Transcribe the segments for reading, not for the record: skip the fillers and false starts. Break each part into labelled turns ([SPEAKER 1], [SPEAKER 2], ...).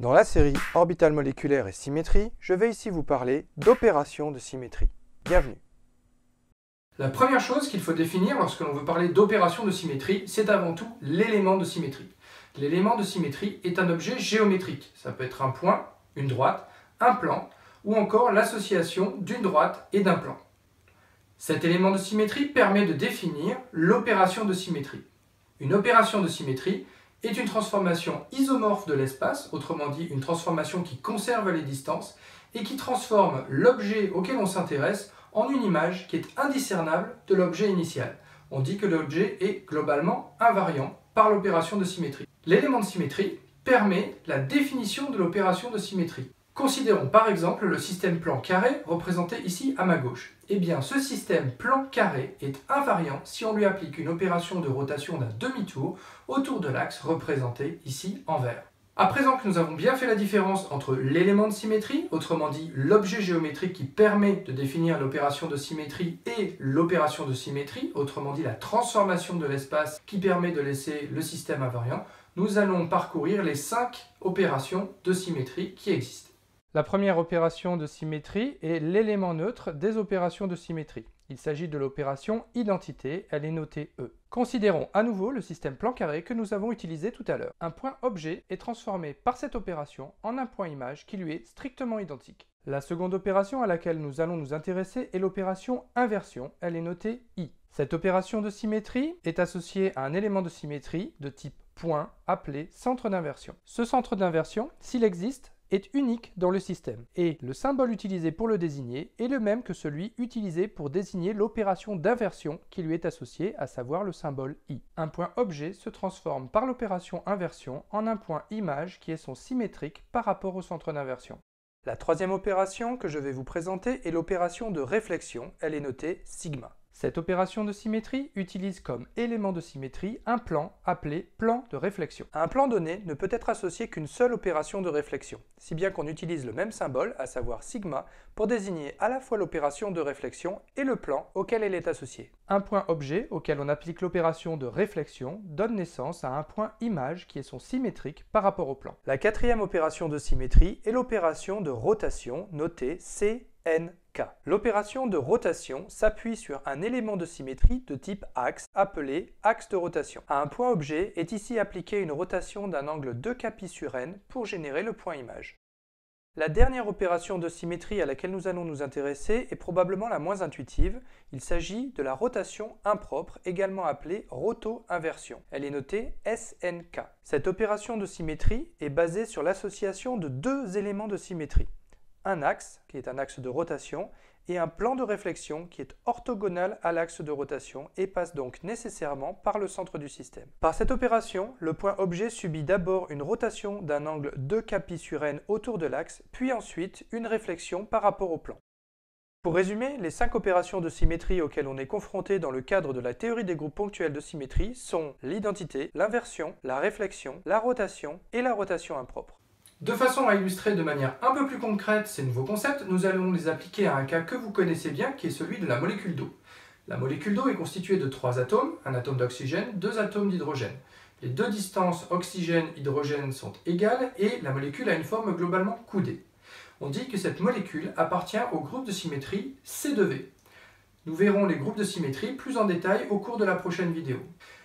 [SPEAKER 1] Dans la série Orbital moléculaire et symétrie, je vais ici vous parler d'opérations de symétrie. Bienvenue.
[SPEAKER 2] La première chose qu'il faut définir lorsque l'on veut parler d'opération de symétrie, c'est avant tout l'élément de symétrie. L'élément de symétrie est un objet géométrique. Ça peut être un point, une droite, un plan, ou encore l'association d'une droite et d'un plan. Cet élément de symétrie permet de définir l'opération de symétrie. Une opération de symétrie est une transformation isomorphe de l'espace, autrement dit une transformation qui conserve les distances et qui transforme l'objet auquel on s'intéresse en une image qui est indiscernable de l'objet initial. On dit que l'objet est globalement invariant par l'opération de symétrie. L'élément de symétrie permet la définition de l'opération de symétrie. Considérons par exemple le système plan carré représenté ici à ma gauche. Eh bien, ce système plan carré est invariant si on lui applique une opération de rotation d'un demi-tour autour de l'axe représenté ici en vert. À présent que nous avons bien fait la différence entre l'élément de symétrie, autrement dit l'objet géométrique qui permet de définir l'opération de symétrie, et l'opération de symétrie, autrement dit la transformation de l'espace qui permet de laisser le système invariant, nous allons parcourir les 5 opérations de symétrie qui existent.
[SPEAKER 1] La première opération de symétrie est l'élément neutre des opérations de symétrie. Il s'agit de l'opération identité, elle est notée E. Considérons à nouveau le système plan carré que nous avons utilisé tout à l'heure. Un point objet est transformé par cette opération en un point image qui lui est strictement identique. La seconde opération à laquelle nous allons nous intéresser est l'opération inversion, elle est notée I. Cette opération de symétrie est associée à un élément de symétrie de type point appelé centre d'inversion. Ce centre d'inversion, s'il existe, est unique dans le système, et le symbole utilisé pour le désigner est le même que celui utilisé pour désigner l'opération d'inversion qui lui est associée, à savoir le symbole I. Un point objet se transforme par l'opération inversion en un point image qui est son symétrique par rapport au centre d'inversion. La troisième opération que je vais vous présenter est l'opération de réflexion, elle est notée sigma. Cette opération de symétrie utilise comme élément de symétrie un plan appelé plan de réflexion. À un plan donné ne peut être associé qu'une seule opération de réflexion, si bien qu'on utilise le même symbole, à savoir sigma, pour désigner à la fois l'opération de réflexion et le plan auquel elle est associée. Un point objet auquel on applique l'opération de réflexion donne naissance à un point image qui est son symétrique par rapport au plan. La quatrième opération de symétrie est l'opération de rotation notée CNK. L'opération de rotation s'appuie sur un élément de symétrie de type axe appelé axe de rotation. À un point objet est ici appliquée une rotation d'un angle 2π sur n pour générer le point image. La dernière opération de symétrie à laquelle nous allons nous intéresser est probablement la moins intuitive. Il s'agit de la rotation impropre, également appelée roto-inversion. Elle est notée SNK. Cette opération de symétrie est basée sur l'association de deux éléments de symétrie. Un axe, qui est un axe de rotation, et un plan de réflexion qui est orthogonal à l'axe de rotation et passe donc nécessairement par le centre du système. Par cette opération, le point objet subit d'abord une rotation d'un angle 2π sur n autour de l'axe, puis ensuite une réflexion par rapport au plan. Pour résumer, les 5 opérations de symétrie auxquelles on est confronté dans le cadre de la théorie des groupes ponctuels de symétrie sont l'identité, l'inversion, la réflexion, la rotation et la rotation impropre.
[SPEAKER 2] De façon à illustrer de manière un peu plus concrète ces nouveaux concepts, nous allons les appliquer à un cas que vous connaissez bien, qui est celui de la molécule d'eau. La molécule d'eau est constituée de 3 atomes, un atome d'oxygène, 2 atomes d'hydrogène. Les deux distances oxygène-hydrogène sont égales et la molécule a une forme globalement coudée. On dit que cette molécule appartient au groupe de symétrie C2V. Nous verrons les groupes de symétrie plus en détail au cours de la prochaine vidéo.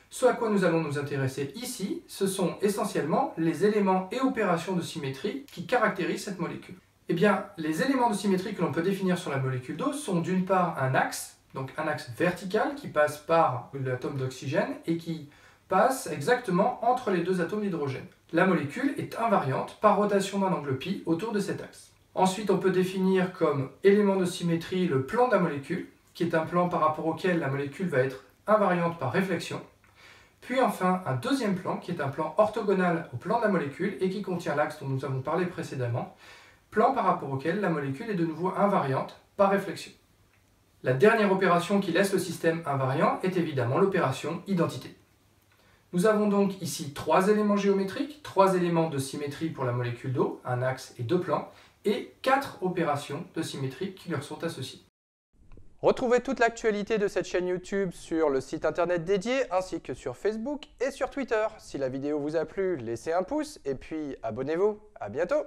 [SPEAKER 2] Ce à quoi nous allons nous intéresser ici, ce sont essentiellement les éléments et opérations de symétrie qui caractérisent cette molécule. Eh bien, les éléments de symétrie que l'on peut définir sur la molécule d'eau sont d'une part un axe, donc un axe vertical qui passe par l'atome d'oxygène et qui passe exactement entre les deux atomes d'hydrogène. La molécule est invariante par rotation d'un angle π autour de cet axe. Ensuite, on peut définir comme élément de symétrie le plan de la molécule, qui est un plan par rapport auquel la molécule va être invariante par réflexion. Puis enfin, un deuxième plan, qui est un plan orthogonal au plan de la molécule et qui contient l'axe dont nous avons parlé précédemment, plan par rapport auquel la molécule est de nouveau invariante par réflexion. La dernière opération qui laisse le système invariant est évidemment l'opération identité. Nous avons donc ici 3 éléments géométriques, 3 éléments de symétrie pour la molécule d'eau, un axe et 2 plans, et 4 opérations de symétrie qui leur sont associées.
[SPEAKER 1] Retrouvez toute l'actualité de cette chaîne YouTube sur le site internet dédié ainsi que sur Facebook et sur Twitter. Si la vidéo vous a plu, laissez un pouce et puis abonnez-vous. À bientôt!